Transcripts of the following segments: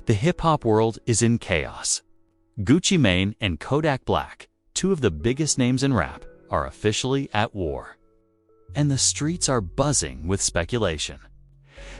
The hip-hop world is in chaos. Gucci Mane and Kodak Black, two of the biggest names in rap, are officially at war. And the streets are buzzing with speculation.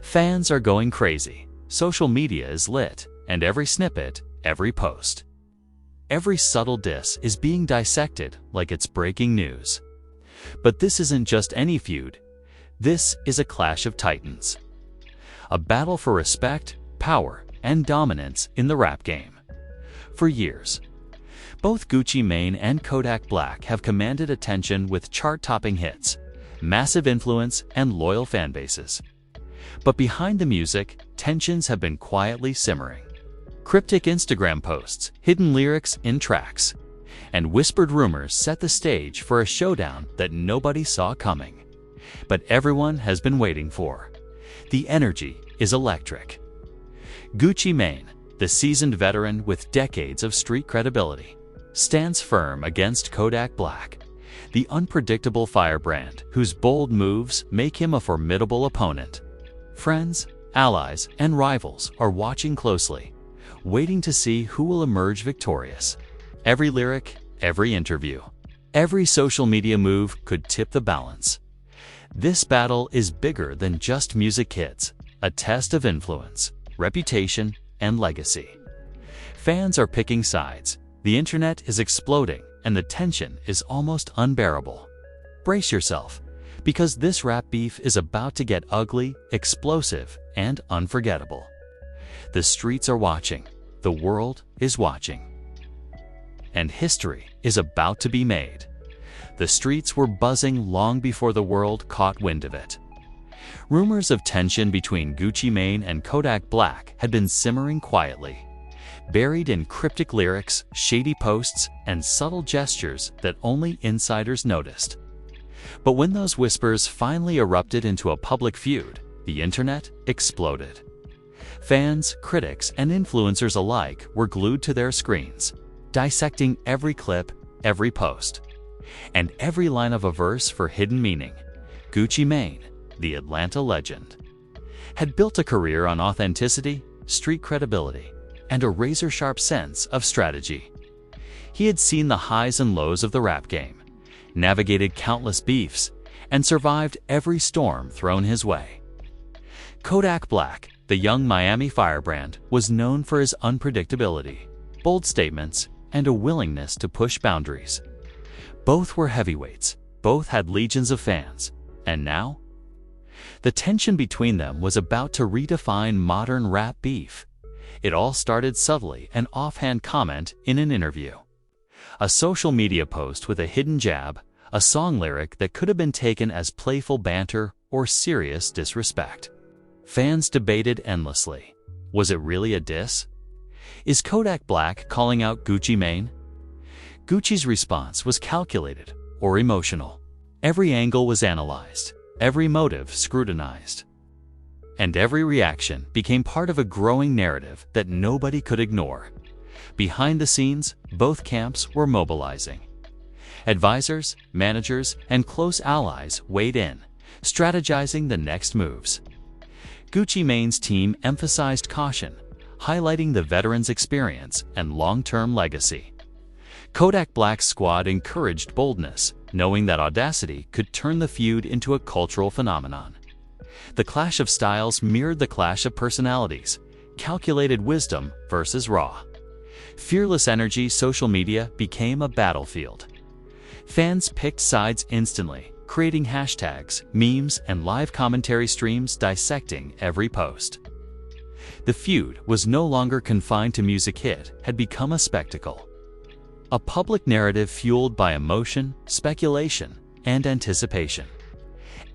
Fans are going crazy, social media is lit, and every snippet, every post, every subtle diss is being dissected like it's breaking news. But this isn't just any feud. This is a clash of titans. A battle for respect, power, and dominance in the rap game. For years, both Gucci Mane and Kodak Black have commanded attention with chart-topping hits, massive influence, and loyal fan bases. But behind the music, tensions have been quietly simmering. Cryptic Instagram posts, hidden lyrics in tracks, and whispered rumors set the stage for a showdown that nobody saw coming. But everyone has been waiting for. The energy is electric. Gucci Mane, the seasoned veteran with decades of street credibility, stands firm against Kodak Black, the unpredictable firebrand whose bold moves make him a formidable opponent. Friends, allies, and rivals are watching closely, waiting to see who will emerge victorious. Every lyric, every interview, every social media move could tip the balance. This battle is bigger than just music hits, a test of influence, reputation, and legacy. Fans are picking sides, the internet is exploding, and the tension is almost unbearable. Brace yourself, because this rap beef is about to get ugly, explosive, and unforgettable. The streets are watching, the world is watching, and history is about to be made. The streets were buzzing long before the world caught wind of it. Rumors of tension between Gucci Mane and Kodak Black had been simmering quietly, buried in cryptic lyrics, shady posts, and subtle gestures that only insiders noticed. But when those whispers finally erupted into a public feud, the internet exploded. Fans, critics, and influencers alike were glued to their screens, dissecting every clip, every post, and every line of a verse for hidden meaning. Gucci Mane, the Atlanta legend, had built a career on authenticity, street credibility, and a razor-sharp sense of strategy. He had seen the highs and lows of the rap game, navigated countless beefs, and survived every storm thrown his way. Kodak Black, the young Miami firebrand, was known for his unpredictability, bold statements, and a willingness to push boundaries. Both were heavyweights, both had legions of fans, and now? The tension between them was about to redefine modern rap beef. It all started subtly, an offhand comment in an interview, a social media post with a hidden jab, a song lyric that could have been taken as playful banter or serious disrespect. Fans debated endlessly. Was it really a diss? Is Kodak Black calling out Gucci Mane? Gucci's response was calculated or emotional. Every angle was analyzed, every motive scrutinized, and every reaction became part of a growing narrative that nobody could ignore. Behind the scenes, both camps were mobilizing. Advisors, managers, and close allies weighed in, strategizing the next moves. Gucci Mane's team emphasized caution, highlighting the veteran's experience and long-term legacy. Kodak Black's squad encouraged boldness, knowing that audacity could turn the feud into a cultural phenomenon. The clash of styles mirrored the clash of personalities, calculated wisdom versus raw. Fearless energy. Social media became a battlefield. Fans picked sides instantly, creating hashtags, memes, and live commentary streams dissecting every post. The feud was no longer confined to music hit, had become a spectacle. A public narrative fueled by emotion, speculation, and anticipation.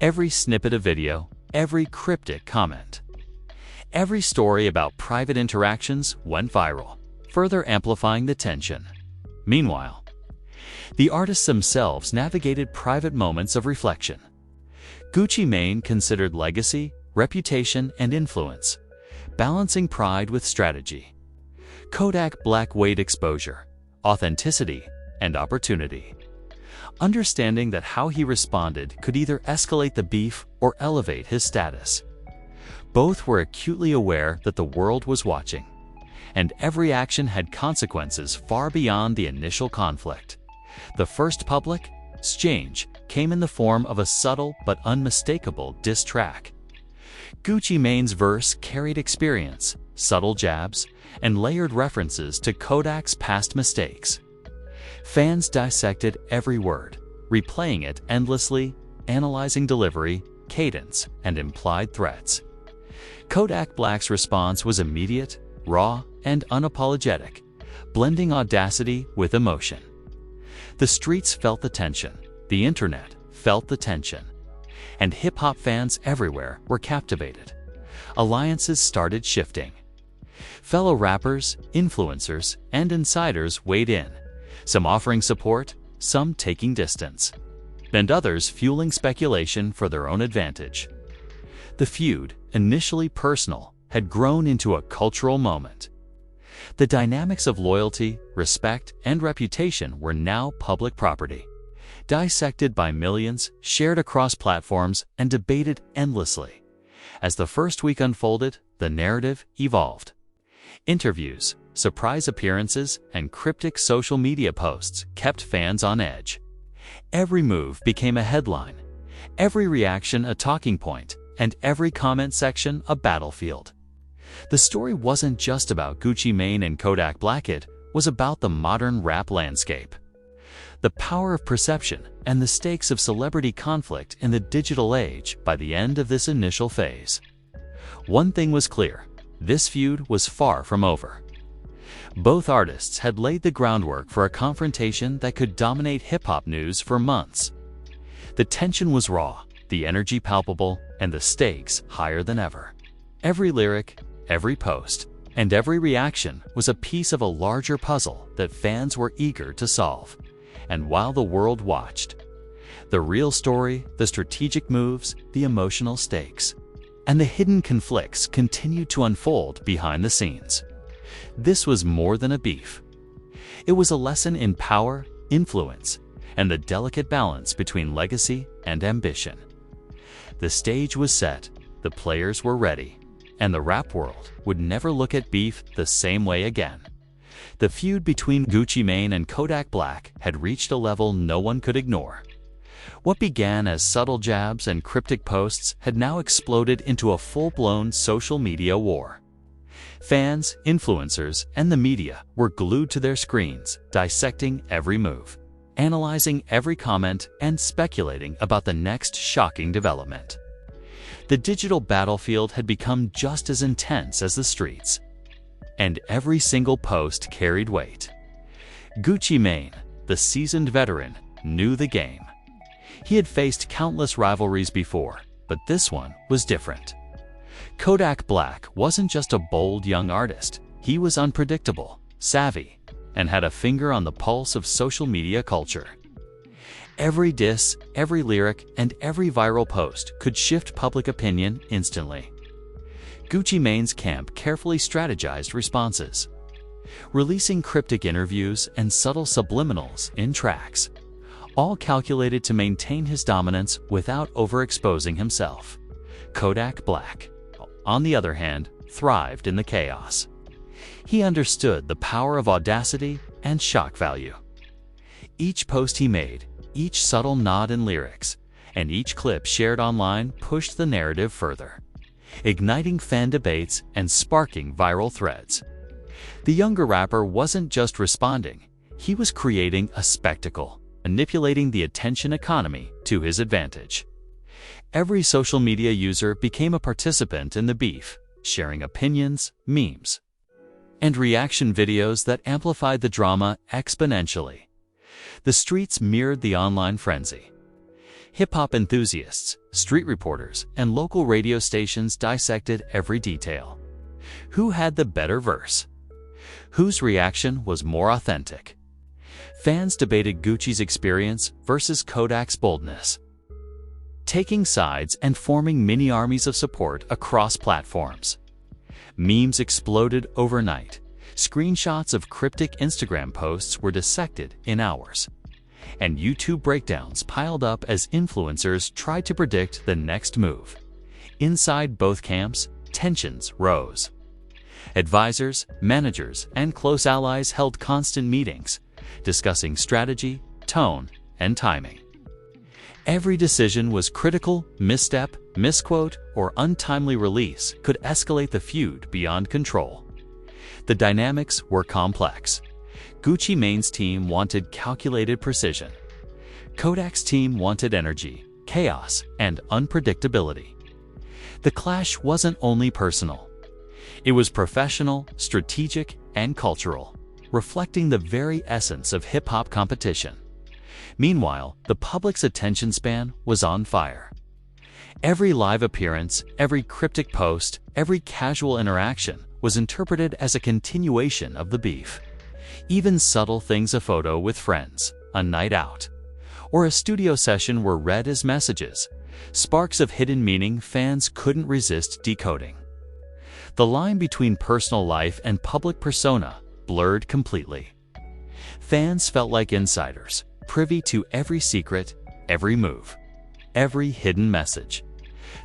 Every snippet of video, every cryptic comment, every story about private interactions went viral, further amplifying the tension. Meanwhile, the artists themselves navigated private moments of reflection. Gucci Mane considered legacy, reputation, and influence, balancing pride with strategy. Kodak Black weighed exposure, authenticity, and opportunity, understanding that how he responded could either escalate the beef or elevate his status. Both were acutely aware that the world was watching, and every action had consequences far beyond the initial conflict. The first public exchange came in the form of a subtle but unmistakable diss track. Gucci Mane's verse carried experience, subtle jabs, and layered references to Kodak's past mistakes. Fans dissected every word, replaying it endlessly, analyzing delivery, cadence, and implied threats. Kodak Black's response was immediate, raw, and unapologetic, blending audacity with emotion. The streets felt the tension, the internet felt the tension, and hip-hop fans everywhere were captivated. Alliances started shifting. Fellow rappers, influencers, and insiders weighed in, some offering support, some taking distance, and others fueling speculation for their own advantage. The feud, initially personal, had grown into a cultural moment. The dynamics of loyalty, respect, and reputation were now public property, dissected by millions, shared across platforms, and debated endlessly. As the first week unfolded, the narrative evolved. Interviews, surprise appearances, and cryptic social media posts kept fans on edge. Every move became a headline, every reaction a talking point, and every comment section a battlefield. The story wasn't just about Gucci Mane and Kodak Black, it was about the modern rap landscape. The power of perception and the stakes of celebrity conflict in the digital age by the end of this initial phase. One thing was clear, this feud was far from over. Both artists had laid the groundwork for a confrontation that could dominate hip-hop news for months. The tension was raw, the energy palpable, and the stakes higher than ever. Every lyric, every post, and every reaction was a piece of a larger puzzle that fans were eager to solve. And while the world watched, the real story, the strategic moves, the emotional stakes, and the hidden conflicts continued to unfold behind the scenes. This was more than a beef. It was a lesson in power, influence, and the delicate balance between legacy and ambition. The stage was set, the players were ready, and the rap world would never look at beef the same way again. The feud between Gucci Mane and Kodak Black had reached a level no one could ignore. What began as subtle jabs and cryptic posts had now exploded into a full-blown social media war. Fans, influencers, and the media were glued to their screens, dissecting every move, analyzing every comment, and speculating about the next shocking development. The digital battlefield had become just as intense as the streets, and every single post carried weight. Gucci Mane, the seasoned veteran, knew the game. He had faced countless rivalries before, but this one was different. Kodak Black wasn't just a bold young artist. He was unpredictable, savvy, and had a finger on the pulse of social media culture. Every diss, every lyric, and every viral post could shift public opinion instantly. Gucci Mane's camp carefully strategized responses, releasing cryptic interviews and subtle subliminals in tracks, all calculated to maintain his dominance without overexposing himself. Kodak Black, on the other hand, thrived in the chaos. He understood the power of audacity and shock value. Each post he made, each subtle nod in lyrics, and each clip shared online pushed the narrative further, igniting fan debates and sparking viral threads. The younger rapper wasn't just responding, he was creating a spectacle, manipulating the attention economy to his advantage. Every social media user became a participant in the beef, sharing opinions, memes, and reaction videos that amplified the drama exponentially. The streets mirrored the online frenzy. Hip-hop enthusiasts, street reporters, and local radio stations dissected every detail. Who had the better verse? Whose reaction was more authentic? Fans debated Gucci's experience versus Kodak's boldness, taking sides and forming mini-armies of support across platforms. Memes exploded overnight. Screenshots of cryptic Instagram posts were dissected in hours, and YouTube breakdowns piled up as influencers tried to predict the next move. Inside both camps, tensions rose. Advisors, managers, and close allies held constant meetings, discussing strategy, tone, and timing. Every decision was critical. Misstep, misquote, or untimely release could escalate the feud beyond control. The dynamics were complex. Gucci Mane's team wanted calculated precision. Kodak's team wanted energy, chaos, and unpredictability. The clash wasn't only personal. It was professional, strategic, and cultural, reflecting the very essence of hip-hop competition. Meanwhile, the public's attention span was on fire. Every live appearance, every cryptic post, every casual interaction was interpreted as a continuation of the beef. Even subtle things, a photo with friends, a night out, or a studio session, were read as messages, sparks of hidden meaning fans couldn't resist decoding. The line between personal life and public persona blurred completely. Fans felt like insiders, privy to every secret, every move, every hidden message.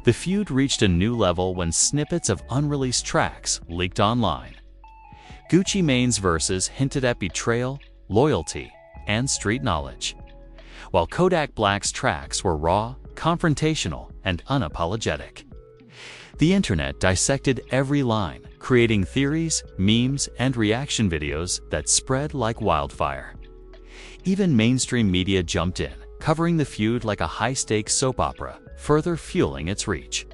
The feud reached a new level when snippets of unreleased tracks leaked online. Gucci Mane's verses hinted at betrayal, loyalty, and street knowledge, while Kodak Black's tracks were raw, confrontational, and unapologetic. The internet dissected every line, creating theories, memes, and reaction videos that spread like wildfire. Even mainstream media jumped in, covering the feud like a high-stakes soap opera, further fueling its reach.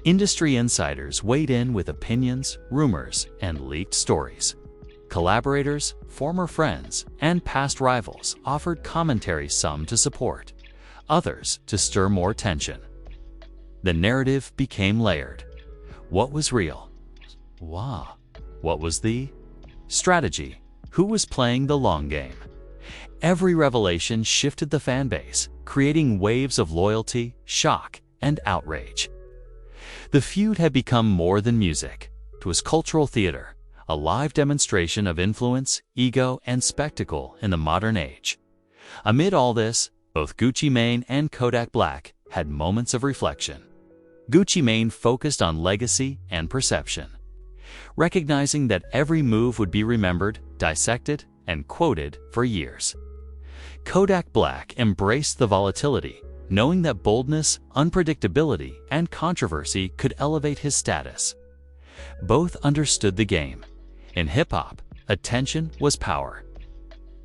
Industry insiders weighed in with opinions, rumors, and leaked stories. Collaborators, former friends, and past rivals offered commentary, some to support, others to stir more tension. The narrative became layered. What was real? What was the strategy? Who was playing the long game? Every revelation shifted the fan base, creating waves of loyalty, shock, and outrage. The feud had become more than music. It was cultural theater, a live demonstration of influence, ego, and spectacle in the modern age. Amid all this, both Gucci Mane and Kodak Black had moments of reflection. Gucci Mane focused on legacy and perception, recognizing that every move would be remembered, dissected, and quoted for years. Kodak Black embraced the volatility, knowing that boldness, unpredictability, and controversy could elevate his status. Both understood the game. In hip-hop, attention was power,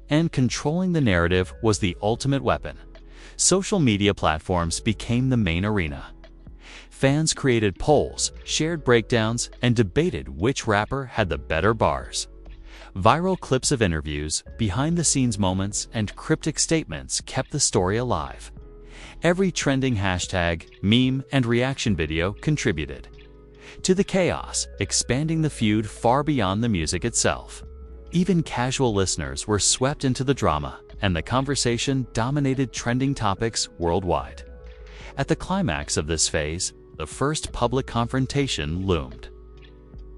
and controlling the narrative was the ultimate weapon. Social media platforms became the main arena. Fans created polls, shared breakdowns, and debated which rapper had the better bars. Viral clips of interviews, behind-the-scenes moments, and cryptic statements kept the story alive. Every trending hashtag, meme, and reaction video contributed to the chaos, expanding the feud far beyond the music itself. Even casual listeners were swept into the drama, and the conversation dominated trending topics worldwide. At the climax of this phase, the first public confrontation loomed.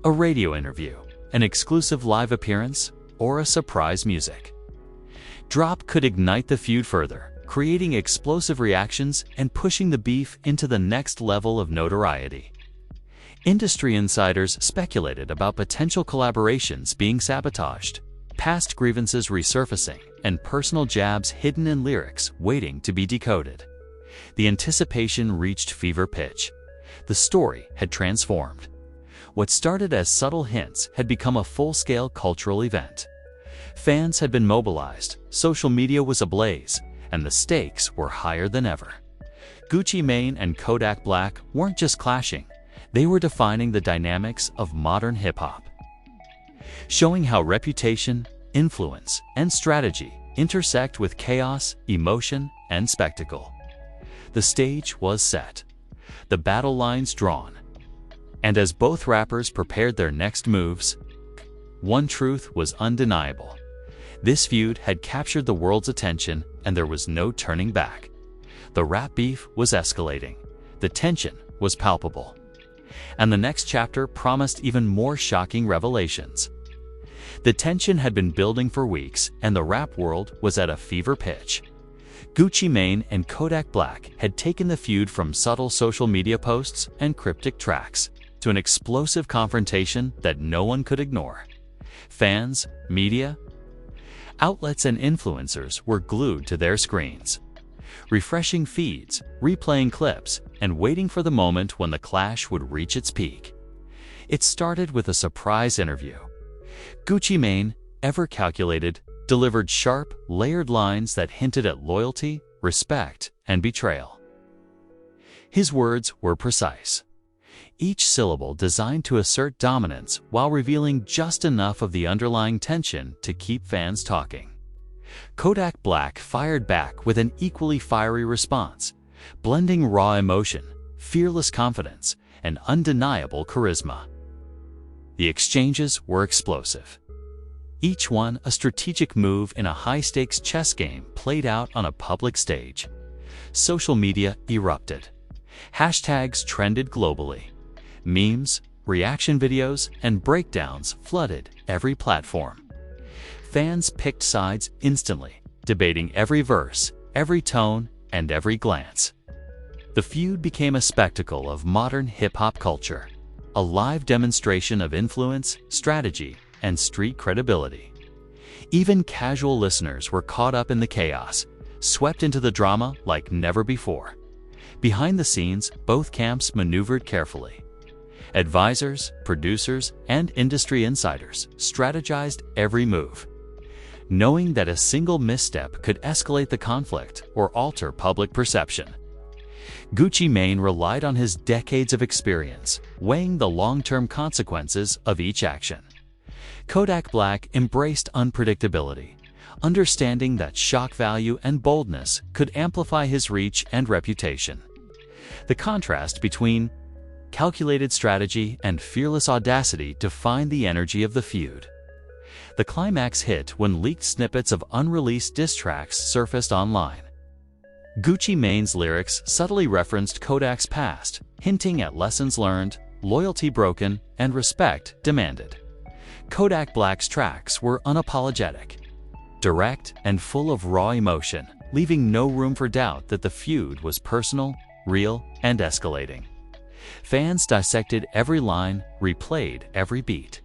A radio interview, an exclusive live appearance, or a surprise music drop could ignite the feud further, creating explosive reactions and pushing the beef into the next level of notoriety. Industry insiders speculated about potential collaborations being sabotaged, past grievances resurfacing, and personal jabs hidden in lyrics waiting to be decoded. The anticipation reached fever pitch. The story had transformed. What started as subtle hints had become a full-scale cultural event. Fans had been mobilized, social media was ablaze, and the stakes were higher than ever. Gucci Mane and Kodak Black weren't just clashing, they were defining the dynamics of modern hip-hop, showing how reputation, influence, and strategy intersect with chaos, emotion, and spectacle. The stage was set, the battle lines drawn, and as both rappers prepared their next moves, one truth was undeniable. This feud had captured the world's attention, and there was no turning back. The rap beef was escalating, the tension was palpable, and the next chapter promised even more shocking revelations. The tension had been building for weeks, and the rap world was at a fever pitch. Gucci Mane and Kodak Black had taken the feud from subtle social media posts and cryptic tracks to an explosive confrontation that no one could ignore. Fans, media, outlets, and influencers were glued to their screens, refreshing feeds, replaying clips, and waiting for the moment when the clash would reach its peak. It started with a surprise interview. Gucci Mane, ever calculated, delivered sharp, layered lines that hinted at loyalty, respect, and betrayal. His words were precise, each syllable designed to assert dominance while revealing just enough of the underlying tension to keep fans talking. Kodak Black fired back with an equally fiery response, blending raw emotion, fearless confidence, and undeniable charisma. The exchanges were explosive, each one a strategic move in a high-stakes chess game played out on a public stage. Social media erupted. Hashtags trended globally. Memes, reaction videos, and breakdowns flooded every platform. Fans picked sides instantly, debating every verse, every tone, and every glance. The feud became a spectacle of modern hip-hop culture, a live demonstration of influence, strategy, and street credibility. Even casual listeners were caught up in the chaos, swept into the drama like never before. Behind the scenes, both camps maneuvered carefully. Advisors, producers, and industry insiders strategized every move, knowing that a single misstep could escalate the conflict or alter public perception. Gucci Mane relied on his decades of experience, weighing the long-term consequences of each action. Kodak Black embraced unpredictability, understanding that shock value and boldness could amplify his reach and reputation. The contrast between calculated strategy and fearless audacity defined the energy of the feud. The climax hit when leaked snippets of unreleased diss tracks surfaced online. Gucci Mane's lyrics subtly referenced Kodak's past, hinting at lessons learned, loyalty broken, and respect demanded. Kodak Black's tracks were unapologetic, direct, and full of raw emotion, leaving no room for doubt that the feud was personal, real, and escalating. Fans dissected every line, replayed every beat,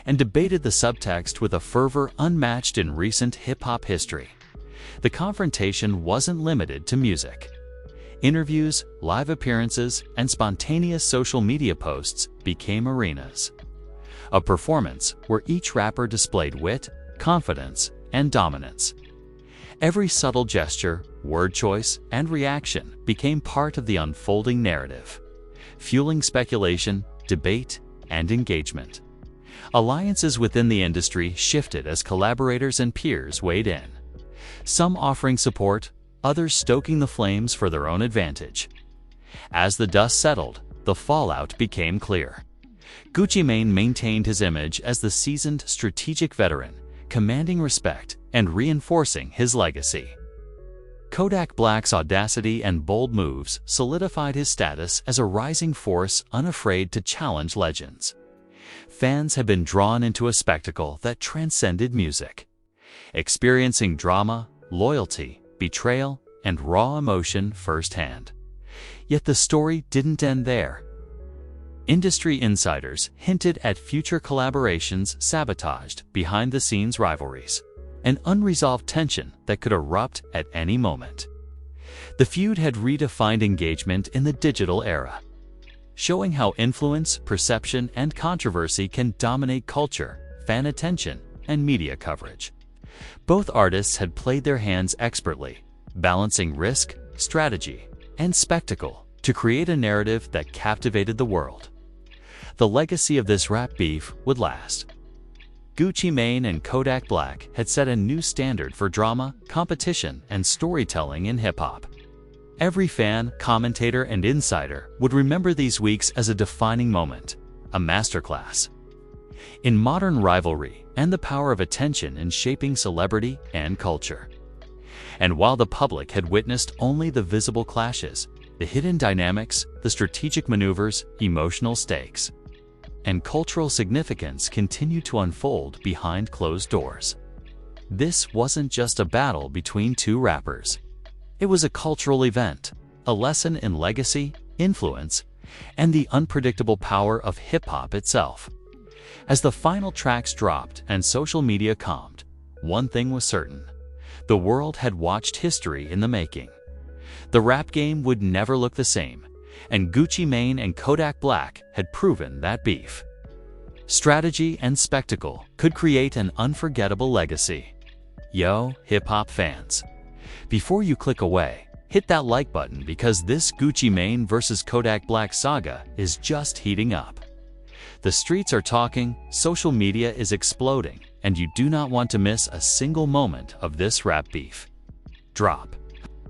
and debated the subtext with a fervor unmatched in recent hip-hop history. The confrontation wasn't limited to music. Interviews, live appearances, and spontaneous social media posts became arenas. A performance where each rapper displayed wit, confidence, and dominance. Every subtle gesture, word choice, and reaction became part of the unfolding narrative, fueling speculation, debate, and engagement. Alliances within the industry shifted as collaborators and peers weighed in, some offering support, others stoking the flames for their own advantage. As the dust settled, the fallout became clear. Gucci Mane maintained his image as the seasoned strategic veteran, commanding respect and reinforcing his legacy. Kodak Black's audacity and bold moves solidified his status as a rising force unafraid to challenge legends. Fans had been drawn into a spectacle that transcended music, experiencing drama, loyalty, betrayal, and raw emotion firsthand. Yet the story didn't end there. Industry insiders hinted at future collaborations sabotaged behind-the-scenes rivalries, an unresolved tension that could erupt at any moment. The feud had redefined engagement in the digital era, showing how influence, perception, and controversy can dominate culture, fan attention, and media coverage. Both artists had played their hands expertly, balancing risk, strategy, and spectacle to create a narrative that captivated the world. The legacy of this rap beef would last. Gucci Mane and Kodak Black had set a new standard for drama, competition, and storytelling in hip-hop. Every fan, commentator, and insider would remember these weeks as a defining moment, a masterclass in modern rivalry and the power of attention in shaping celebrity and culture. And while the public had witnessed only the visible clashes, the hidden dynamics, the strategic maneuvers, emotional stakes, and cultural significance continued to unfold behind closed doors. This wasn't just a battle between two rappers. It was a cultural event, a lesson in legacy, influence, and the unpredictable power of hip-hop itself. As the final tracks dropped and social media calmed, one thing was certain: the world had watched history in the making. The rap game would never look the same, and Gucci Mane and Kodak Black had proven that beef, strategy, and spectacle could create an unforgettable legacy. Yo, hip-hop fans, before you click away, hit that like button because this Gucci Mane vs Kodak Black saga is just heating up. The streets are talking, social media is exploding, and you do not want to miss a single moment of this rap beef. Drop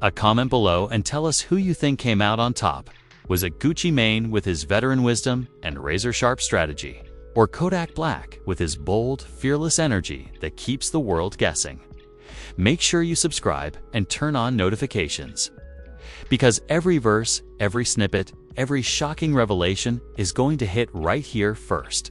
a comment below and tell us who you think came out on top. Was it Gucci Mane with his veteran wisdom and razor-sharp strategy, or Kodak Black with his bold, fearless energy that keeps the world guessing? Make sure you subscribe and turn on notifications, because every verse, every snippet, every shocking revelation is going to hit right here first.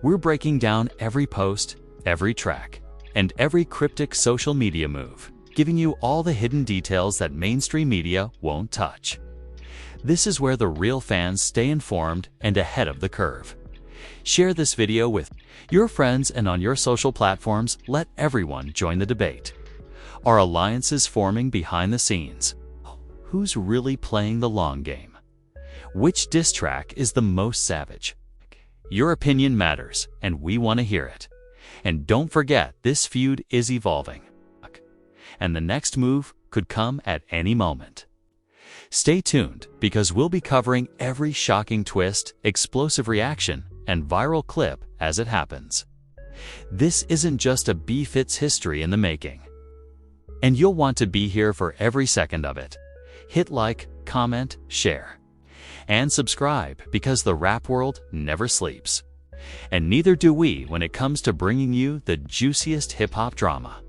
We're breaking down every post, every track, and every cryptic social media move, giving you all the hidden details that mainstream media won't touch. This is where the real fans stay informed and ahead of the curve. Share this video with your friends, and on your social platforms, let everyone join the debate. Are alliances forming behind the scenes? Who's really playing the long game? Which diss track is the most savage? Your opinion matters, and we want to hear it. And don't forget, this feud is evolving, and the next move could come at any moment. Stay tuned, because we'll be covering every shocking twist, explosive reaction, and viral clip as it happens. This isn't just a beef, it's history in the making. And you'll want to be here for every second of it. Hit like, comment, share, and subscribe, because the rap world never sleeps. And neither do we when it comes to bringing you the juiciest hip-hop drama.